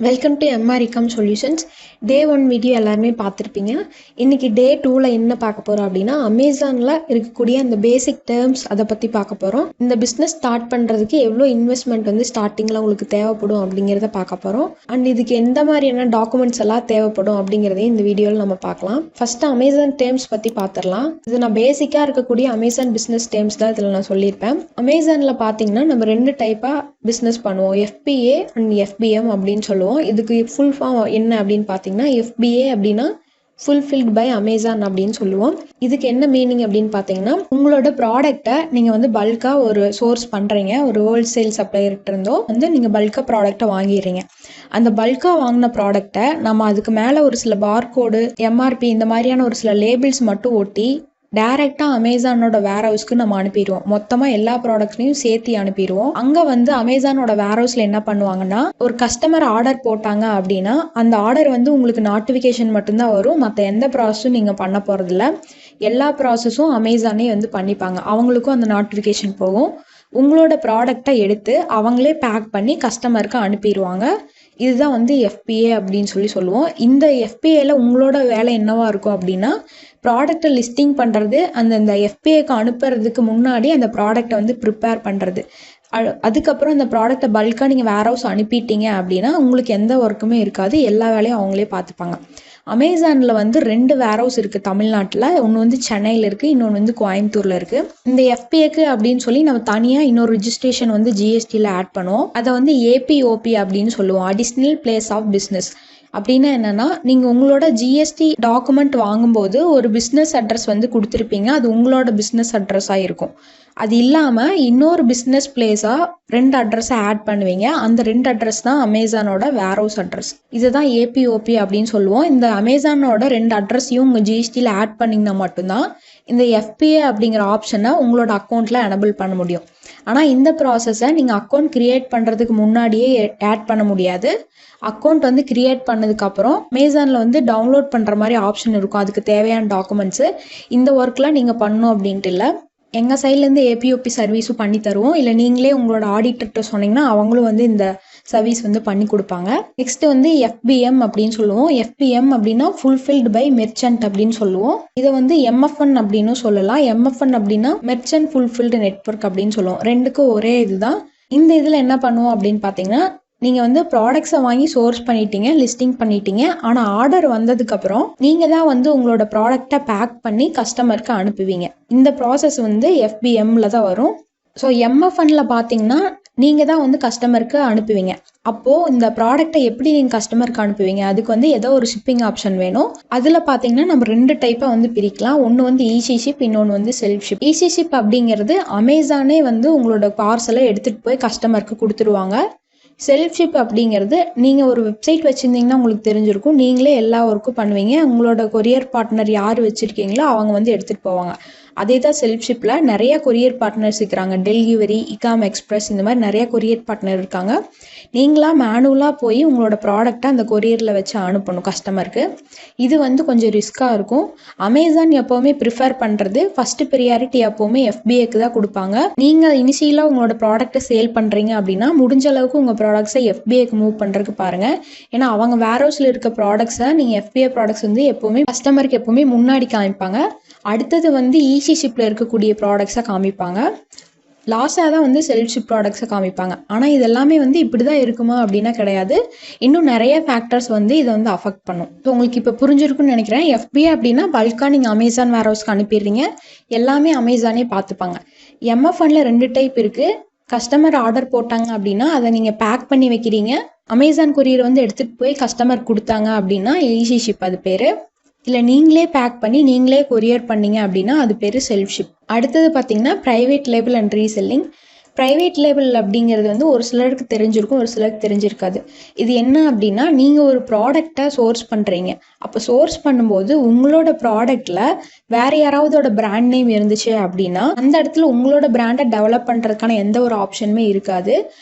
Welcome to MR ecom solutions. Day 1 video எல்லாருமே பார்த்துருப்பீங்க. இன்றைக்கி டே 2ல் என்ன பார்க்க போகிறோம் அப்படின்னா, அமேசானில் இருக்கக்கூடிய அந்த பேசிக் டேர்ம்ஸ் அதை பற்றி பார்க்க போகிறோம். இந்த பிஸ்னஸ் ஸ்டார்ட் பண்ணுறதுக்கு எவ்வளோ இன்வெஸ்ட்மெண்ட் வந்து ஸ்டார்டிங்கில் உங்களுக்கு தேவைப்படும் அப்படிங்கிறத பார்க்க போகிறோம். அண்ட் இதுக்கு எந்த மாதிரியான டாக்குமெண்ட்ஸ் எல்லாம் தேவைப்படும் அப்படிங்கிறதையும் இந்த வீடியோவில் நம்ம பார்க்கலாம். ஃபஸ்ட்டு அமேசான் டேர்ம்ஸ் பற்றி பார்த்துடலாம். இது நான் பேசிக்காக இருக்கக்கூடிய அமேசான் பிஸ்னஸ் டேர்ம்ஸ் தான் இதில் நான் சொல்லியிருப்பேன். அமேசானில் பார்த்தீங்கன்னா நம்ம 2 டைப்பாக பிஸ்னஸ் பண்ணுவோம். எஃபிஏ அண்ட் எஃபிஎம் அப்படின்னு சொல்லுவோம். இதுக்கு ஃபுல் ஃபார்ம் என்ன அப்படின்னு பார்த்தீங்கன்னா, எஃபிஏ அப்படின்னா ஃபுல்ஃபில்ட் பை அமேசான் அப்படின்னு சொல்லுவோம். இதுக்கு என்ன மீனிங் அப்படின்னு பார்த்தீங்கன்னா, உங்களோட ப்ராடக்டை நீங்கள் வந்து பல்காக ஒரு சோர்ஸ் பண்ணுறீங்க, ஒரு ஹோல்சேல் சப்ளையர்கிட்ட இருந்தோ வந்து நீங்கள் பல்காக ப்ராடக்டை வாங்கிடுறீங்க. அந்த பல்காக வாங்கின ப்ராடக்டை நம்ம அதுக்கு மேலே ஒரு சில பார்கோடு, எம்ஆர்பி இந்த மாதிரியான ஒரு சில லேபிள்ஸ் மட்டும் ஒட்டி டைரெக்டாக அமேசானோட வேர்ஹவுஸ்க்கு நம்ம அனுப்பிடுவோம். மொத்தமாக எல்லா ப்ராடக்ட்ஸையும் சேர்த்து அனுப்பிடுவோம். அங்கே வந்து அமேசானோட வேர்ஹவுஸில் என்ன பண்ணுவாங்கன்னா, ஒரு கஸ்டமர் ஆர்டர் போட்டாங்க அப்படின்னா அந்த ஆர்டர் வந்து உங்களுக்கு நோட்டிஃபிகேஷன் மட்டும்தான் வரும். மற்ற எந்த ப்ராசஸும் நீங்கள் பண்ண போகிறதில்ல. எல்லா ப்ராசஸும் அமேசானே வந்து பண்ணிப்பாங்க. அவங்களுக்கும் அந்த நோட்டிஃபிகேஷன் போகும். உங்களோட ப்ராடக்டை எடுத்து அவங்களே பேக் பண்ணி கஸ்டமருக்கு அனுப்பிடுவாங்க. இதுதான் வந்து எஃபிஏ அப்படின்னு சொல்லுவோம். இந்த எஃபிஏல உங்களோட வேலை என்னவா இருக்கும் அப்படின்னா, ப்ராடக்டை லிஸ்டிங் பண்ணுறது, அந்த எஃபிஏக்கு அனுப்புறதுக்கு முன்னாடி அந்த ப்ராடக்டை வந்து ப்ரிப்பேர் பண்ணுறது. அதுக்கப்புறம் அந்த ப்ராடக்டை பல்காக நீங்கள் வேர்ஹவுஸ் அனுப்பிட்டீங்க அப்படின்னா உங்களுக்கு எந்த ஒர்க்குமே இருக்காது. எல்லா வேலையும் அவங்களே பார்த்துப்பாங்க. அமேசானில் வந்து 2 வேர்ஹவுஸ் இருக்குது தமிழ்நாட்டில். ஒன்று வந்து சென்னையில் இருக்குது, இன்னொன்று வந்து கோயம்புத்தூரில் இருக்குது. இந்த எஃபிஏக்கு அப்படின்னு சொல்லி நம்ம தனியாக இன்னொரு ரிஜிஸ்ட்ரேஷன் வந்து ஜிஎஸ்டியில் ஆட் பண்ணுவோம். அதை வந்து ஏபிஓபி அப்படின்னு சொல்லுவோம், அடிஷ்னல் பிளேஸ் ஆஃப் பிஸ்னஸ். அப்படின்னா என்னென்னா, நீங்கள் உங்களோட ஜிஎஸ்டி டாக்குமெண்ட் வாங்கும்போது ஒரு பிஸ்னஸ் அட்ரஸ் வந்து கொடுத்துருப்பீங்க. அது உங்களோட பிஸ்னஸ் அட்ரஸாக இருக்கும். அது இல்லாமல் இன்னொரு பிஸ்னஸ் பிளேஸாக 2 அட்ரஸை ஆட் பண்ணுவீங்க. அந்த 2 அட்ரஸ் தான் அமேசானோட வேர்ஹவுஸ் அட்ரஸ். இதுதான் ஏபிஓபி அப்படின்னு சொல்லுவோம். இந்த அமேசானோட 2 அட்ரஸையும் உங்கள் ஜிஎஸ்டியில் ஆட் பண்ணிங்கன்னா மட்டும்தான் இந்த எஃபிஏ அப்படிங்கிற ஆப்ஷனை உங்களோட அக்கௌண்ட்டில் எனபிள் பண்ண முடியும். ஆனால் இந்த ப்ராசஸை நீங்கள் அக்கௌண்ட் க்ரியேட் பண்ணுறதுக்கு முன்னாடியே ஆட் பண்ண முடியாது. அக்கௌண்ட் வந்து க்ரியேட் பண்ணதுக்கப்புறம் அமேசானில் வந்து டவுன்லோட் பண்ணுற மாதிரி ஆப்ஷன் இருக்கும். அதுக்கு தேவையான டாக்குமெண்ட்ஸு இந்த ஒர்க்லாம் நீங்கள் பண்ணணும் அப்படின்ட்டு இல்லை. எங்கள் சைட்லேருந்து ஏபிஓபி சர்வீஸும் பண்ணி தருவோம். இல்லை நீங்களே உங்களோட ஆடிட்டர்கிட்ட சொன்னீங்கன்னா அவங்களும் வந்து இந்த சர்வீஸ் வந்து பண்ணி கொடுப்பாங்க. நெக்ஸ்ட்டு வந்து எஃபிஎம் அப்படின்னு சொல்லுவோம். எஃபிஎம் அப்படின்னா ஃபுல்ஃபில்டு பை மெர்ச்சன்ட் அப்படின்னு சொல்லுவோம். இதை வந்து எம்எஃப்என் அப்படின்னு சொல்லலாம். எம்எஃப்என் அப்படின்னா மெர்ச்சன்ட் ஃபுல்ஃபில்டு நெட்வொர்க் அப்படின்னு சொல்லுவோம். 2க்கும் ஒரே இதுதான். இந்த இதில் என்ன பண்ணுவோம் அப்படின்னு பார்த்தீங்கன்னா, நீங்கள் வந்து ப்ராடக்ட்ஸை வாங்கி சோர்ஸ் பண்ணிட்டீங்க, லிஸ்டிங் பண்ணிட்டீங்க. ஆனால் ஆர்டர் வந்ததுக்கப்புறம் நீங்கள் தான் வந்து உங்களோட ப்ராடக்டை பேக் பண்ணி கஸ்டமருக்கு அனுப்புவீங்க. இந்த ப்ராசஸ் வந்து எஃபிஎம்மில் தான் வரும். ஸோ எம்எஃப்என்னில் பார்த்தீங்கன்னா நீங்கள் தான் வந்து கஸ்டமருக்கு அனுப்புவீங்க. அப்போது இந்த ப்ராடக்டை எப்படி நீங்கள் கஸ்டமருக்கு அனுப்புவீங்க? அதுக்கு வந்து ஏதோ ஒரு ஷிப்பிங் ஆப்ஷன் வேணும். அதில் பார்த்தீங்கன்னா நம்ம 2 டைப்பாக வந்து பிரிக்கலாம். ஒன்று வந்து ஈஸி ஷிப், இன்னொன்று வந்து செல்ஃப் ஷிப். ஈஸி ஷிப் அப்படிங்கிறது அமேசானே வந்து உங்களோட பார்சலை எடுத்துகிட்டு போய் கஸ்டமருக்கு கொடுத்துருவாங்க. செல்ஃப் ஷிப் அப்படிங்கிறது நீங்கள் ஒரு வெப்சைட் வச்சுருந்தீங்கன்னா உங்களுக்கு தெரிஞ்சிருக்கும். நீங்களே எல்லா ஒர்க்கும் பண்ணுவீங்க. உங்களோட கொரியர் பார்ட்னர் யார் வச்சுருக்கீங்களோ அவங்க வந்து எடுத்துகிட்டு போவாங்க. அதே தான் செல்ஃப் ஷிப்பில் நிறைய கொரியர் பார்ட்னர்ஸ் இருக்கிறாங்க. டெலிவரி, இகாம் எக்ஸ்பிரஸ் இந்த மாதிரி நிறைய கொரியர் பார்ட்னர் இருக்காங்க. நீங்களாக மேனுவலாக போய் உங்களோட ப்ராடக்டை அந்த கொரியரில் வச்சு அனுப்பணும் கஸ்டமருக்கு. இது வந்து கொஞ்சம் ரிஸ்க்காக இருக்கும். அமேசான் எப்போவுமே ப்ரிஃபர் பண்ணுறது ஃபஸ்ட்டு ப்ரியாரிட்டி எப்போவுமே எஃபிஏக்கு தான் கொடுப்பாங்க. நீங்கள் இனிஷியலாக உங்களோட ப்ராடக்ட்டை சேல் பண்ணுறீங்க அப்படின்னா முடிஞ்ச அளவுக்கு உங்கள் ப்ராடக்ட்ஸை எஃபிஏக்கு மூவ் பண்ணுறதுக்கு பாருங்கள். ஏன்னா அவங்க வேர்ஹவுஸில் இருக்க ப்ராடக்ட்ஸை நீங்கள் எஃபிஏ ப்ராடக்ட்ஸ் வந்து எப்போவுமே கஸ்டமருக்கு எப்போவுமே முன்னாடி காமிப்பாங்க. அடுத்தது வந்து ஈஸி ஷிப்பில் இருக்கக்கூடிய ப்ராடக்ட்ஸை காமிப்பாங்க. லாஸ்ட்டாக தான் வந்து செல்ஃப் ஷிப் ப்ராடக்ட்ஸை காமிப்பாங்க. ஆனால் இது எல்லாமே வந்து இப்படி தான் இருக்குமா அப்படின்னா கிடையாது. இன்னும் நிறைய ஃபேக்டர்ஸ் வந்து இதை வந்து அஃபெக்ட் பண்ணும். ஸோ உங்களுக்கு இப்போ புரிஞ்சிருக்குன்னு நினைக்கிறேன். எஃபிஏ அப்படின்னா பல்காக நீங்கள் அமேசான் வேர்ஹவுஸ்க்கு அனுப்பிடுறீங்க. எல்லாமே அமேசானே பார்த்துப்பாங்க. எம்எஃப்என்ல 2 டைப் இருக்குது. கஸ்டமர் ஆர்டர் போட்டாங்க அப்படின்னா அதை நீங்கள் பேக் பண்ணி வைக்கிறீங்க. அமேசான் கொரியர் வந்து எடுத்துகிட்டு போய் கஸ்டமர் கொடுத்தாங்க அப்படின்னா ஈஸி ஷிப் அது பேர். இல்லை நீங்களே பேக் பண்ணி நீங்களே கொரியர் பண்ணீங்க அப்படின்னா அது பேர் செல்ஃப் ஷிப். அடுத்தது பார்த்தீங்கன்னா private label and reselling. Private label அப்படிங்கிறது வந்து ஒரு சிலருக்கு தெரிஞ்சிருக்கும், ஒரு சிலருக்கு தெரிஞ்சிருக்காது. இது என்ன அப்படின்னா, நீங்கள் ஒரு ப்ராடக்டை சோர்ஸ் பண்ணுறீங்க. அப்போ சோர்ஸ் பண்ணும்போது உங்களோட ப்ராடக்டில் வேறு யாராவதோட பிராண்ட் நேம் இருந்துச்சு அப்படின்னா அந்த இடத்துல உங்களோட பிராண்டை டெவலப் பண்ணுறதுக்கான எந்த ஒரு ஆப்ஷனுமே இருக்காது.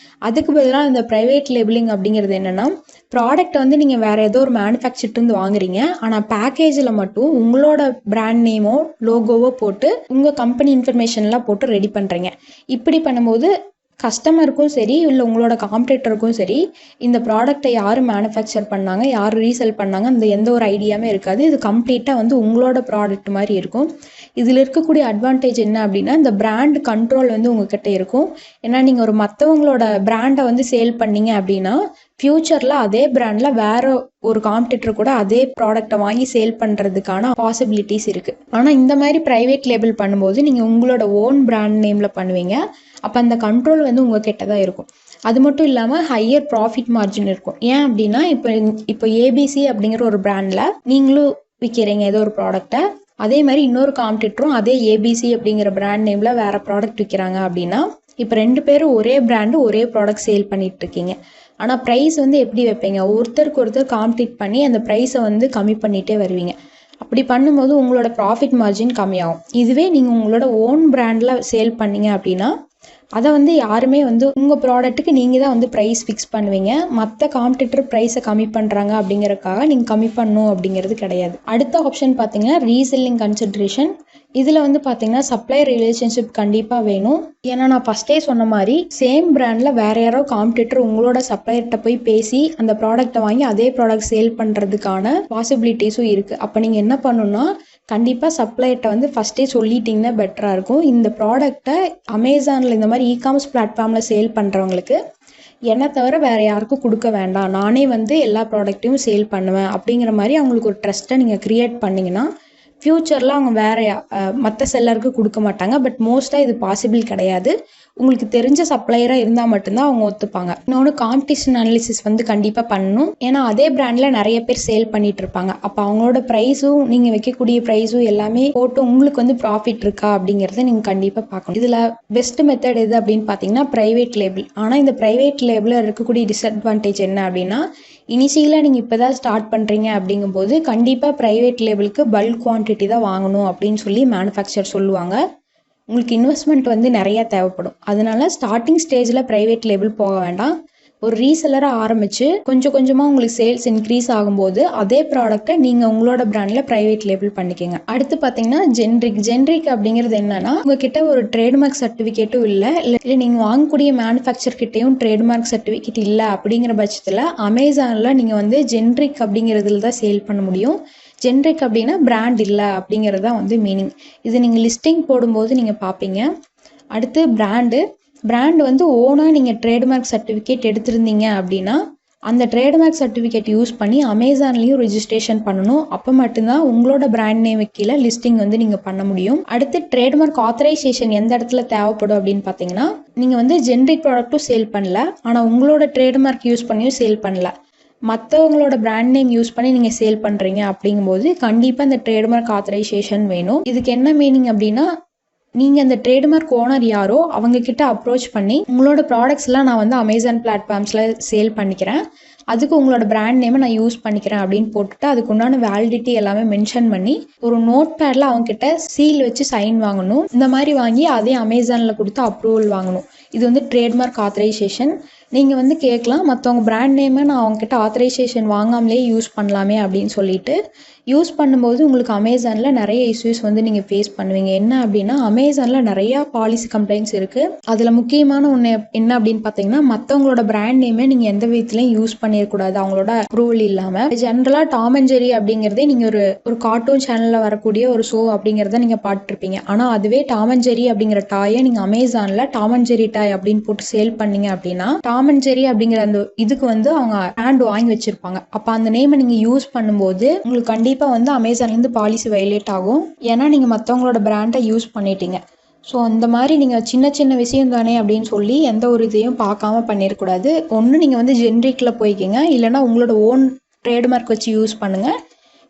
அதுக்கு பதிலாக இந்த ப்ரைவேட் லேபிளிங் அப்படிங்கிறது என்னென்னா, ப்ராடக்ட் வந்து நீங்கள் வேறு ஏதோ ஒரு மேனுஃபேக்சர்லேருந்து வாங்குறீங்க. ஆனால் பேக்கேஜில் மட்டும் உங்களோட பிராண்ட் நேமோ லோகோவோ போட்டு உங்கள் கம்பெனி இன்ஃபர்மேஷன்லாம் போட்டு ரெடி பண்ணுறீங்க. இப்படி பண்ணும்போது கஸ்டமருக்கும் சரி இல்லை உங்களோட காம்படிட்டருக்கும் சரி இந்த ப்ராடக்ட்டை யார் மேனுஃபேக்சர் பண்ணாங்க, யார் ரீசெல் பண்ணாங்க, அந்த எந்த ஒரு ஐடியாவுமே இருக்காது. இது கம்ப்ளீட்டாக வந்து உங்களோட ப்ராடக்ட் மாதிரி இருக்கும். இதில் இருக்கக்கூடிய அட்வான்டேஜ் என்ன அப்படின்னா, இந்த பிராண்ட் கண்ட்ரோல் வந்து உங்ககிட்ட இருக்கும். ஏன்னா நீங்கள் ஒரு மற்றவங்களோட பிராண்டை வந்து சேல் பண்ணீங்க அப்படின்னா ஃப்யூச்சரில் அதே பிராண்டில் வேற ஒரு காம்படிட்டர் கூட அதே ப்ராடக்டை வாங்கி சேல் பண்ணுறதுக்கான பாசிபிலிட்டிஸ் இருக்குது. ஆனால் இந்த மாதிரி ப்ரைவேட் லேபிள் பண்ணும்போது நீங்கள் உங்களோட ஓன் பிராண்ட் நேமில் பண்ணுவீங்க. அப்போ அந்த கண்ட்ரோல் வந்து உங்ககிட்ட தான் இருக்கும். அது மட்டும் இல்லாமல் ஹையர் ப்ராஃபிட் மார்ஜின் இருக்கும். ஏன் அப்படின்னா இப்போ ஏபிசி அப்படிங்கிற ஒரு பிராண்டில் நீங்களும் விற்கிறீங்க ஏதோ ஒரு ப்ராடக்டை, அதே மாதிரி இன்னொரு காம்படிட்டரும் அதே ஏபிசி அப்படிங்கிற பிராண்ட் நேமில் வேறு ப்ராடக்ட் விற்கிறாங்க அப்படின்னா இப்போ 2 பேரும் ஒரே பிராண்டு ஒரே ப்ராடக்ட் சேல் பண்ணிட்டு இருக்கீங்க. ஆனால் ப்ரைஸ் வந்து எப்படி வைப்பீங்க? ஒருத்தருக்கு ஒருத்தர் காம்படிட் பண்ணி அந்த ப்ரைஸை வந்து கம்மி பண்ணிகிட்டே வருவீங்க. அப்படி பண்ணும்போது உங்களோட ப்ராஃபிட் மார்ஜின் கம்மியாகும். இதுவே நீங்கள் உங்களோட ஓன் பிராண்டில் சேல் பண்ணீங்க அப்படின்னா அதை வந்து யாருமே வந்து உங்கள் ப்ராடக்ட்டுக்கு நீங்கள் தான் வந்து ப்ரைஸ் ஃபிக்ஸ் பண்ணுவீங்க. மற்ற காம்படிட்டர் ப்ரைஸை கம்மி பண்ணுறாங்க அப்படிங்கிறதுக்காக நீங்கள் கம்மி பண்ணணும் அப்படிங்கிறது கிடையாது. அடுத்த ஆப்ஷன் பார்த்தீங்கன்னா ரீசெல்லிங் கன்சிட்ரேஷன். இதில் வந்து பார்த்தீங்கன்னா சப்ளையர் ரிலேஷன்ஷிப் கண்டிப்பாக வேணும். ஏன்னா நான் ஃபஸ்ட்டே சொன்ன மாதிரி சேம் பிராண்டில் வேறு யாரோ காம்படிட்டர் உங்களோட சப்ளையர்கிட்ட போய் பேசி அந்த ப்ராடக்ட்டை வாங்கி அதே ப்ராடக்ட் சேல் பண்ணுறதுக்கான பாசிபிலிட்டிஸும் இருக்குது. அப்போ நீங்கள் என்ன பண்ணணும்னா கண்டிப்பாக சப்ளையர்கிட்ட வந்து ஃபஸ்ட்டே சொல்லிட்டிங்கன்னா பெட்டராக இருக்கும். இந்த ப்ராடக்டை அமேசானில் இந்த மாதிரி இ-காமர்ஸ் பிளாட்ஃபார்மில் சேல் பண்ணுறவங்களுக்கு என்னை தவிர வேறு யாருக்கும் கொடுக்க வேண்டாம், நானே வந்து எல்லா ப்ராடக்ட்டையும் சேல் பண்ணுவேன் அப்படிங்கிற மாதிரி அவங்களுக்கு ஒரு ட்ரஸ்ட்டை நீங்கள் க்ரியேட் பண்ணிங்கன்னா ஃப்யூச்சரில் அவங்க வேறு மற்ற செல்லருக்கு கொடுக்க மாட்டாங்க. பட் மோஸ்ட்டாக இது பாசிபிள் கிடையாது. உங்களுக்கு தெரிஞ்ச சப்ளையராக இருந்தால் மட்டும்தான் அவங்க ஒத்துப்பாங்க. இன்னொன்று காம்படிஷன் அனாலிசிஸ் வந்து கண்டிப்பாக பண்ணணும். ஏன்னா அதே பிராண்டில் நிறைய பேர் சேல் பண்ணிட்டு இருப்பாங்க. அப்போ அவங்களோட ப்ரைஸும் நீங்கள் வைக்கக்கூடிய ப்ரைஸும் எல்லாமே போட்டு உங்களுக்கு வந்து ப்ராஃபிட் இருக்கா அப்படிங்கிறத நீங்கள் கண்டிப்பாக பார்க்கணும். இதில் பெஸ்ட் மெத்தட் எது அப்படின்னு பார்த்தீங்கன்னா ப்ரைவேட் லேபிள். ஆனால் இந்த ப்ரைவேட் லேபிளில் இருக்கக்கூடிய டிஸ்அட்வான்டேஜ் என்ன அப்படின்னா இனிஷியலாக நீங்கள் இப்போ தான் ஸ்டார்ட் பண்ணுறீங்க அப்படிங்கும்போது கண்டிப்பாக ப்ரைவேட் லேபிளுக்கு பல்க் குவான்டிட்டி தான் வாங்கணும் அப்படின்னு சொல்லி மேனுஃபேக்சர் சொல்லுவாங்க. உங்களுக்கு இன்வெஸ்ட்மெண்ட் வந்து நிறையா தேவைப்படும். அதனால ஸ்டார்டிங் ஸ்டேஜில் ப்ரைவேட் லேபிள் போக வேண்டாம். ஒரு ரீசெல்லராக ஆரம்பித்து கொஞ்சம் கொஞ்சமாக உங்களுக்கு சேல்ஸ் இன்க்ரீஸ் ஆகும்போது அதே ப்ராடக்ட்டை நீங்கள் உங்களோட பிராண்டில் ப்ரைவேட் லேபிள் பண்ணிக்கோங்க. அடுத்து பார்த்தீங்கன்னா ஜென்ரிக் அப்படிங்கிறது என்னன்னா உங்ககிட்ட ஒரு ட்ரேட்மார்க் சர்டிஃபிகேட்டும் இல்லை நீங்கள் வாங்கக்கூடிய மேனுஃபேக்சர் கிட்டேயும் ட்ரேட்மார்க் சர்டிஃபிகேட் இல்லை அப்படிங்கிற பட்சத்தில் அமேசானில் நீங்கள் வந்து ஜென்ரிக் அப்படிங்கிறதுல தான் சேல் பண்ண முடியும். ஜென்ரிக் அப்படின்னா பிராண்ட் இல்லை அப்படிங்கிறது தான் வந்து மீனிங். இது நீங்கள் லிஸ்டிங் போடும்போது நீங்கள் பார்ப்பீங்க. அடுத்து பிராண்டு வந்து ஓனாக நீங்கள் ட்ரேட்மார்க் சர்டிஃபிகேட் எடுத்திருந்தீங்க அப்படின்னா அந்த ட்ரேட்மார்க் சர்டிஃபிகேட் யூஸ் பண்ணி அமேசான்லேயும் ரெஜிஸ்ட்ரேஷன் பண்ணணும். அப்போ மட்டும்தான் உங்களோட பிராண்ட் நேமுக்கு கீழே லிஸ்டிங் வந்து நீங்கள் பண்ண முடியும். அடுத்து ட்ரேட்மார்க் ஆத்தரைசேஷன் எந்த இடத்துல தேவைப்படும் அப்படின்னு பார்த்தீங்கன்னா நீங்கள் வந்து ஜென்ரிக் ப்ராடக்ட்டும் சேல் பண்ணல, ஆனால் உங்களோட ட்ரேட்மார்க் யூஸ் பண்ணியும் சேல் பண்ணல, மற்றவங்களோட பிராண்ட் நேம் யூஸ் பண்ணி நீங்கள் சேல் பண்ணுறீங்க அப்படிங்கும்போது கண்டிப்பாக இந்த ட்ரேட்மார்க் ஆத்தரைசேஷன் வேணும். இதுக்கு என்ன மீனிங் அப்படின்னா நீங்கள் அந்த ட்ரேட்மார்க் ஓனர் யாரோ அவங்கக்கிட்ட அப்ரோச் பண்ணி உங்களோட ப்ராடக்ட்ஸ்லாம் நான் வந்து அமேசான் பிளாட்ஃபார்ம்ஸில் சேல் பண்ணிக்கிறேன், அதுக்கு உங்களோட பிராண்ட் நேமை நான் யூஸ் பண்ணிக்கிறேன் அப்படின்னு போட்டுட்டு அதுக்கு உண்டான வேலிடிட்டி எல்லாமே மென்ஷன் பண்ணி ஒரு நோட் பேடில் அவங்ககிட்ட சீல் வச்சு சைன் வாங்கணும். இந்த மாதிரி வாங்கி அதே அமேசானில் கொடுத்து அப்ரூவல் வாங்கணும். இது வந்து ட்ரேட்மார்க் ஆத்தரைசேஷன். நீங்கள் வந்து கேட்கலாம் மற்றவங்க பிராண்ட் நேமை நான் அவங்ககிட்ட ஆத்தரைசேஷன் வாங்காமலே யூஸ் பண்ணலாமே அப்படின்னு சொல்லிட்டு யூஸ் பண்ணும்போது உங்களுக்கு அமேசானில் நிறைய இஷ்யூஸ் வந்து நீங்கள் ஃபேஸ் பண்ணுவீங்க. என்ன அப்படின்னா அமேசானில் நிறையா பாலிசி கம்ப்ளைண்ட்ஸ் இருக்குது. அதில் முக்கியமான ஒன்று என்ன அப்படின்னு பார்த்தீங்கன்னா மற்றவங்களோட பிராண்ட் நேமை நீங்கள் எந்த விதத்துலையும் யூஸ் பண்ணிடக்கூடாது அவங்களோட அப்ரூவல் இல்லாமல். ஜென்ரலாக டாம் அண்ட் ஜெர்ரி அப்படிங்கிறதே நீங்கள் ஒரு கார்ட்டூன் சேனலில் வரக்கூடிய ஒரு ஷோ அப்படிங்கிறத நீங்கள் பார்த்துருப்பீங்க. ஆனால் அதுவே டாம் அண்ட் ஜெர்ரி அப்படிங்கிற டாயை நீங்கள் அமேசானில் டாம் அண்ட் ஜெர்ரி டாய் அப்படின்னு போட்டு சேல் பண்ணீங்க அப்படின்னா டாம் அண்ட் ஜெர்ரி அப்படிங்கிற அந்த இதுக்கு வந்து அவங்க பிராண்ட் வாங்கி வச்சிருப்பாங்க. அப்போ அந்த நேமை நீங்கள் யூஸ் பண்ணும்போது உங்களுக்கு கண்டிப்பாக வந்து அமேசான்லேருந்து பாலிசி வயலேட் ஆகும். ஏன்னா நீங்கள் மற்றவங்களோட பிராண்டை யூஸ் பண்ணிட்டீங்க. ஸோ அந்த மாதிரி நீங்கள் சின்ன சின்ன விஷயம் தானே அப்படின்னு சொல்லி எந்த ஒரு இதையும் பார்க்காம பண்ணிடக்கூடாது. ஒன்று நீங்கள் வந்து ஜென்ரிக்கில் போய்க்கிங்க, இல்லைனா உங்களோட ஓன் ட்ரேட்மார்க் வச்சு யூஸ் பண்ணுங்கள்.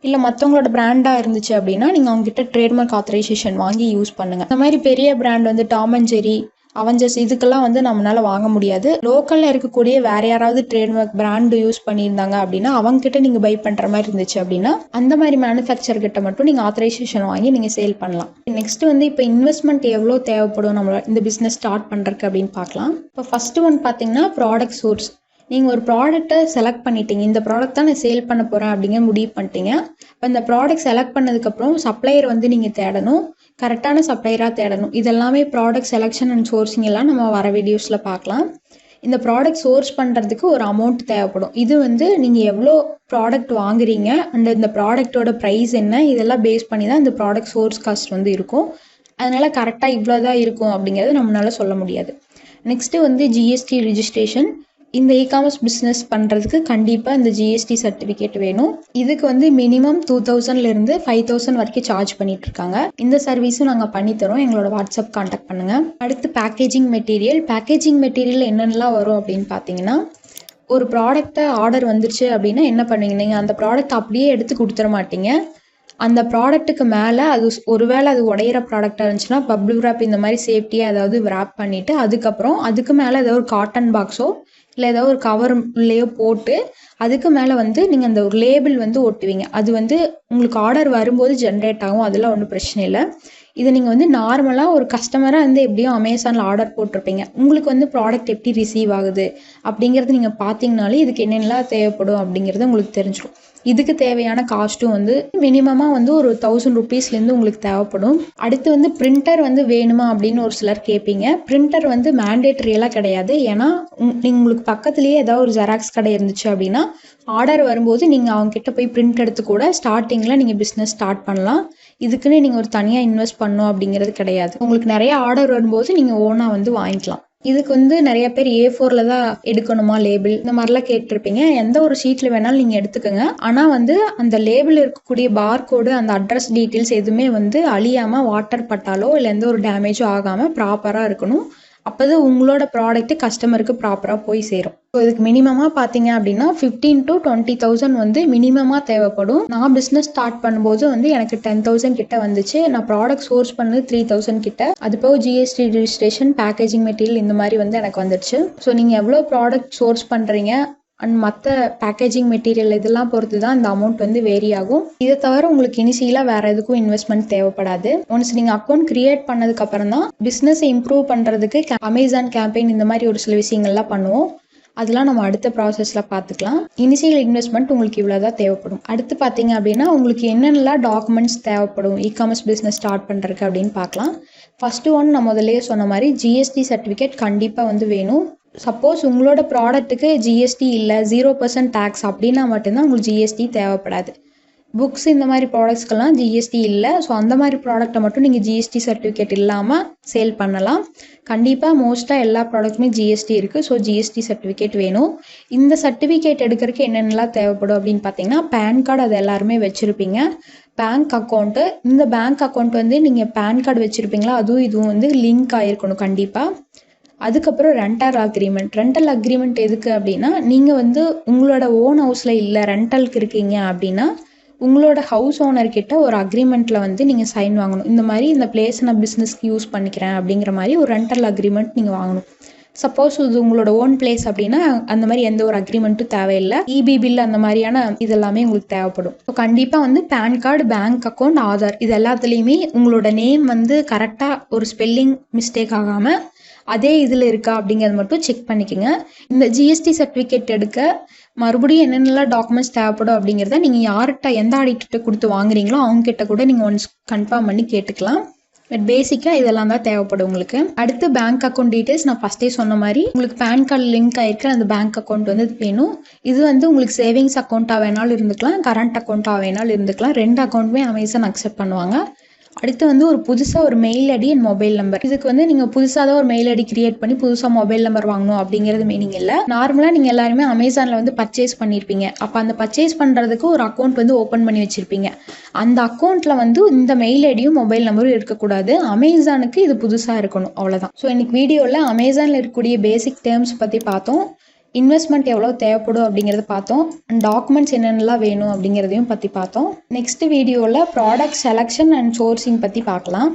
இல்லை மற்றவங்களோட பிராண்டாக இருந்துச்சு அப்படின்னா நீங்கள் அவங்ககிட்ட ட்ரேட்மார்க் ஆத்தரைசேஷன் வாங்கி யூஸ் பண்ணுங்கள். இந்த மாதிரி பெரிய பிராண்ட் வந்து டாம் அண்ட் ஜெர்ரி, அவெஞ்சர்ஸ் இதுக்கெல்லாம் வந்து நம்மளால வாங்க முடியாது. லோக்கலில் இருக்கக்கூடிய வேற யாராவது ட்ரேட்மார்க் பிராண்டு யூஸ் பண்ணியிருந்தாங்க அப்படின்னா அவங்ககிட்ட நீங்கள் பை பண்ணுற மாதிரி இருந்துச்சு அப்படின்னா அந்த மாதிரி மேனுஃபேக்சர் கிட்ட மட்டும் நீங்கள் ஆத்தரைசேஷன் வாங்கி நீங்கள் சேல் பண்ணலாம். நெக்ஸ்ட் வந்து இப்போ இன்வெஸ்ட்மெண்ட் எவ்வளோ தேவைப்படும் நம்மளோட இந்த பிஸ்னஸ் ஸ்டார்ட் பண்ணுறதுக்கு அப்படின்னு பார்க்கலாம். இப்போ ஃபர்ஸ்ட் ஒன் பார்த்தீங்கன்னா ப்ராடக்ட் சோர்ஸ். நீங்கள் ஒரு ப்ராடக்ட்டை செலக்ட் பண்ணிட்டீங்க, இந்த ப்ராடக்ட் தான் நான் சேல் பண்ண போகிறேன் அப்படிங்கிற முடிவு பண்ணிட்டீங்க. இப்போ இந்த ப்ராடக்ட் செலக்ட் பண்ணதுக்கப்புறம் சப்ளையர் வந்து நீங்கள் தேடணும். கரெக்டான சப்ளையராக தேடணும். இதெல்லாமே ப்ராடக்ட் செலெக்ஷன் அண்ட் சோர்சிங் எல்லாம் நம்ம வர வீடியோஸில் பார்க்கலாம். இந்த ப்ராடக்ட் சோர்ஸ் பண்ணுறதுக்கு ஒரு அமௌண்ட் தேவைப்படும். இது வந்து நீங்கள் எவ்வளோ ப்ராடக்ட் வாங்குறீங்க அண்ட் இந்த ப்ராடக்ட்டோட ப்ரைஸ் என்ன, இதெல்லாம் பேஸ் பண்ணி தான் இந்த ப்ராடக்ட் சோர்ஸ் காஸ்ட் வந்து இருக்கும். அதனால் கரெக்டாக இவ்வளோ தான் இருக்கும் அப்படிங்கிறது நம்மளால சொல்ல முடியாது. நெக்ஸ்ட்டு வந்து ஜிஎஸ்டி ரிஜிஸ்ட்ரேஷன். இந்த இகாமர்ஸ் பிஸ்னஸ் பண்ணுறதுக்கு கண்டிப்பாக இந்த ஜிஎஸ்டி சர்டிஃபிகேட் வேணும். இதுக்கு வந்து மினிமம் 2000லேருந்து 5000 வரைக்கும் சார்ஜ் பண்ணிகிட்ருக்காங்க. இந்த சர்வீஸும் நாங்கள் பண்ணித்தரோம். எங்களோட வாட்ஸ்அப் கான்டாக்ட் பண்ணுங்கள். அடுத்து பேக்கேஜிங் மெட்டீரியல். பேக்கேஜிங் மெட்டீரியல் என்னென்னலாம் வரும் அப்படின்னு பார்த்தீங்கன்னா, ஒரு ப்ராடக்டை ஆர்டர் வந்துருச்சு அப்படின்னா என்ன பண்ணுவீங்க, நீங்கள் அந்த ப்ராடக்ட் அப்படியே எடுத்து கொடுத்துட மாட்டீங்க. அந்த ப்ராடக்ட்டுக்கு மேலே அது ஒருவேளை அது உடையிற ப்ராடக்டாக இருந்துச்சுன்னா பப்ளிக் ரேப் இந்த மாதிரி சேஃப்டியாக ஏதாவது ரேப் பண்ணிவிட்டு அதுக்கப்புறம் அதுக்கு மேலே ஏதாவது ஒரு காட்டன் பாக்ஸோ இல்லை ஏதாவது ஒரு கவர் உள்ளேயோ போட்டு அதுக்கு மேலே வந்து நீங்கள் அந்த ஒரு லேபிள் வந்து ஒட்டுவீங்க. அது வந்து உங்களுக்கு ஆர்டர் வரும்போது ஜென்ரேட் ஆகும். அதெல்லாம் ஒன்றும் பிரச்சனை இல்லை. இதை நீங்கள் வந்து நார்மலாக ஒரு கஸ்டமராக வந்து எப்படியும் அமேசானில் ஆர்டர் போட்டிருப்பீங்க. உங்களுக்கு வந்து ப்ராடக்ட் எப்படி ரிசீவ் ஆகுது அப்படிங்கிறது நீங்கள் பார்த்தீங்கனாலே இதுக்கு என்னென்னலாம் தேவைப்படும் அப்படிங்கிறது உங்களுக்கு தெரிஞ்சிடும். இதுக்கு தேவையான காஸ்ட்டும் வந்து மினிமமாக வந்து ஒரு 1000 rupeesலேருந்து உங்களுக்கு தேவைப்படும். அடுத்து வந்து பிரிண்டர் வந்து வேணுமா அப்படின்னு ஒரு சிலர் கேட்பீங்க. பிரிண்டர் வந்து மேண்டேட்ரியெல்லாம் கிடையாது. ஏன்னா உங்களுக்கு பக்கத்துலேயே ஏதாவது ஒரு ஜெராக்ஸ் கடை இருந்துச்சு அப்படின்னா ஆர்டர் வரும்போது நீங்கள் அவங்ககிட்ட போய் பிரிண்ட் எடுத்து கூட ஸ்டார்டிங்கில் நீங்கள் பிஸ்னஸ் ஸ்டார்ட் பண்ணலாம். இதுக்குன்னு நீங்கள் ஒரு தனியாக இன்வெஸ்ட் பண்ணணும் அப்படிங்கிறது கிடையாது. உங்களுக்கு நிறைய ஆர்டர் வரும்போது நீங்கள் ஓனாக வந்து வாங்கிக்கலாம். இதுக்கு வந்து நிறைய பேர் A4ல தான் எடுக்கணுமா லேபிள், இந்த மாதிரிலாம் கேட்டிருப்பீங்க. எந்த ஒரு ஷீட்டில் வேணாலும் நீங்கள் எடுத்துக்கோங்க. ஆனால் வந்து அந்த லேபிள் இருக்கக்கூடிய பார்கோடு, அந்த அட்ரஸ் டீட்டெயில்ஸ் எதுவுமே வந்து அழியாமல் வாட்டர் பட்டாலோ இல்லை எந்த ஒரு டேமேஜும் ஆகாமல் ப்ராப்பராக இருக்கணும். அப்போ தான் உங்களோட ப்ராடக்ட்டு கஸ்டமருக்கு ப்ராப்பராக போய் சேரும். ஸோ இதுக்கு மினிமமாக பார்த்தீங்க அப்படின்னா 15,000 to 20,000 வந்து மினிமமாக தேவைப்படும். நான் பிஸ்னஸ் ஸ்டார்ட் பண்ணும்போது வந்து எனக்கு 10,000 கிட்ட வந்துச்சு. நான் ப்ராடக்ட் சோர்ஸ் பண்ணது 3,000 கிட்ட. அது போக ஜிஎஸ்டி ரிஜிஸ்ட்ரேஷன், பேக்கேஜிங் மெட்டீரியல் இந்த மாதிரி வந்து எனக்கு வந்துடுச்சு. ஸோ நீங்கள் எவ்வளோ ப்ராடக்ட் சோர்ஸ் பண்ணுறீங்க அண்ட் மற்ற பேக்கேஜிங் மெட்டீரியல் இதெல்லாம் பொறுத்து தான் இந்த அமௌண்ட் வந்து வேரி ஆகும். இதை தவிர உங்களுக்கு இனிஷியலாக வேறு எதுக்கும் இன்வெஸ்ட்மெண்ட் தேவைப்படாது. ஒன்ஸ் நீங்கள் அக்கௌண்ட் கிரியேட் பண்ணதுக்கப்புறம் தான் பிஸ்னஸை இம்ப்ரூவ் பண்ணுறதுக்கு அமேசான் கேம்பெயின் இந்த மாதிரி ஒரு சில விஷயங்கள்லாம் பண்ணுவோம். அதெல்லாம் நம்ம அடுத்த ப்ராசஸில் பார்த்துக்கலாம். இனிஷியல் இன்வெஸ்ட்மெண்ட் உங்களுக்கு இவ்வளோ தான் தேவைப்படும். அடுத்து பார்த்தீங்க அப்படின்னா உங்களுக்கு என்னென்னலாம் டாக்குமெண்ட்ஸ் தேவைப்படும் இகாமர்ஸ் பிஸ்னஸ் ஸ்டார்ட் பண்ணுறதுக்கு அப்படின்னு பார்க்கலாம். ஃபஸ்ட்டு ஒன் நான் முதல்லையே சொன்ன மாதிரி ஜிஎஸ்டி சர்டிஃபிகேட் கண்டிப்பாக வந்து வேணும். சப்போஸ் உங்களோட ப்ராடக்ட்டுக்கு ஜிஎஸ்டி இல்லை 0% டேக்ஸ் அப்படின்னா மட்டும்தான் உங்களுக்கு ஜிஎஸ்டி தேவைப்படாது. புக்ஸ் இந்த மாதிரி ப்ராடக்ட்ஸ்க்கெல்லாம் ஜிஎஸ்டி இல்லை. ஸோ அந்த மாதிரி ப்ராடக்ட்டை மட்டும் நீங்கள் ஜிஎஸ்டி சர்டிஃபிகேட் இல்லாமல் சேல் பண்ணலாம். கண்டிப்பாக மோஸ்ட்டாக எல்லா ப்ராடக்ட்டுமே ஜிஎஸ்டி இருக்குது. ஸோ ஜிஎஸ்டி சர்டிஃபிகேட் வேணும். இந்த சர்டிஃபிகேட் எடுக்கிறதுக்கு என்னென்னலாம் தேவைப்படும் அப்படின்னு பார்த்தீங்கன்னா பேன் கார்டு, அது எல்லாருமே வச்சுருப்பீங்க. பேங்க் அக்கௌண்ட்டு, இந்த பேங்க் அக்கௌண்ட் வந்து நீங்கள் பேன் கார்டு வச்சுருப்பீங்களா அதுவும் இதுவும் வந்து லிங்க் ஆகிருக்கணும் கண்டிப்பாக. அதுக்கப்புறம் ரெண்டல் அக்ரிமெண்ட் எதுக்கு அப்படின்னா நீங்கள் வந்து உங்களோட ஓன் ஹவுஸில் இல்லை ரெண்டலுக்கு இருக்கீங்க அப்படின்னா உங்களோட ஹவுஸ் ஓனர்கிட்ட ஒரு அக்ரிமெண்ட்டில் வந்து நீங்கள் சைன் வாங்கணும். இந்த மாதிரி இந்த பிளேஸை நான் பிஸ்னஸ்க்கு யூஸ் பண்ணிக்கிறேன் அப்படிங்கிற மாதிரி ஒரு ரெண்டல் அக்ரிமெண்ட் நீங்கள் வாங்கணும். சப்போஸ் இது உங்களோட ஓன் பிளேஸ் அப்படின்னா அந்த மாதிரி எந்த ஒரு அக்ரிமெண்ட்டும் தேவையில்லை. இபி பில் அந்த மாதிரியான இதெல்லாமே உங்களுக்கு தேவைப்படும். ஸோ கண்டிப்பாக வந்து PAN card, bank account, Aadhaar இது எல்லாத்துலேயுமே உங்களோட நேம் வந்து கரெக்டாக ஒரு ஸ்பெல்லிங் மிஸ்டேக் ஆகாமல் அதே இதில் இருக்கா அப்படிங்கிறது மட்டும் செக் பண்ணிக்கோங்க. இந்த ஜிஎஸ்டி சர்டிஃபிகேட் எடுக்க மறுபடியும் என்னென்னலாம் டாக்குமெண்ட்ஸ் தேவைப்படும் அப்படிங்கிறத நீங்கள் யார்கிட்ட எந்த ஆடிட்டர்கிட்ட கொடுத்து வாங்குறீங்களோ அவங்ககிட்ட கூட நீங்கள் ஒன்ஸ் கன்ஃபார்ம் பண்ணி கேட்டுக்கலாம். பட் பேசிக்காக இதெல்லாம் தான் தேவைப்படும் உங்களுக்கு. அடுத்து பேங்க் அக்கௌண்ட் டீட்டெயில்ஸ் நான் ஃபஸ்ட்டே சொன்ன மாதிரி உங்களுக்கு பேன் கார்டு லிங்க் ஆகிருக்கிற அந்த பேங்க் அக்கௌண்ட் வந்து வேணும். இது வந்து உங்களுக்கு சேவிங்ஸ் அக்கௌண்ட்டாக வேணாலும் இருந்துக்கலாம், கரண்ட் அக்கௌண்ட்டாக வேணாலும் இருந்துக்கலாம். 2 அக்கௌண்ட்டுமே அமேசான் அக்செப்ட் பண்ணுவாங்க. அடுத்து வந்து ஒரு புதுசாக ஒரு mail ID and mobile number. இதுக்கு வந்து நீங்கள் புதுசாக தான் ஒரு மெயில் ஐடி கிரியேட் பண்ணி புதுசாக மொபைல் நம்பர் வாங்கணும் அப்படிங்கிறது மீனிங் இல்லை. நார்மலாக நீங்கள் எல்லாருமே அமேசானில் வந்து பர்ச்சேஸ் பண்ணியிருப்பீங்க. அப்போ அந்த பர்ச்சேஸ் பண்ணுறதுக்கு ஒரு அக்கௌண்ட் வந்து ஓப்பன் பண்ணி வச்சுருப்பீங்க. அந்த அக்கௌண்ட்டில் வந்து இந்த மெயில் ஐடியும் மொபைல் நம்பரும் இருக்கக்கூடாது. அமேசானுக்கு இது புதுசாக இருக்கணும், அவ்வளோதான். ஸோ இன்னைக்கு வீடியோவில் அமேசானில் இருக்கக்கூடிய பேசிக் டேர்ம்ஸ் பற்றி பார்த்தோம். இன்வெஸ்ட்மெண்ட் எவ்வளோ தேவைப்படும் அப்படிங்கிறத பார்த்தோம். அண்ட் டாக்குமெண்ட்ஸ் என்னென்னலாம் வேணும் அப்படிங்கிறதையும் பற்றி பார்த்தோம். நெக்ஸ்ட் வீடியோவில் ப்ராடக்ட் செலெக்ஷன் அண்ட் சோர்சிங் பற்றி பார்க்கலாம்.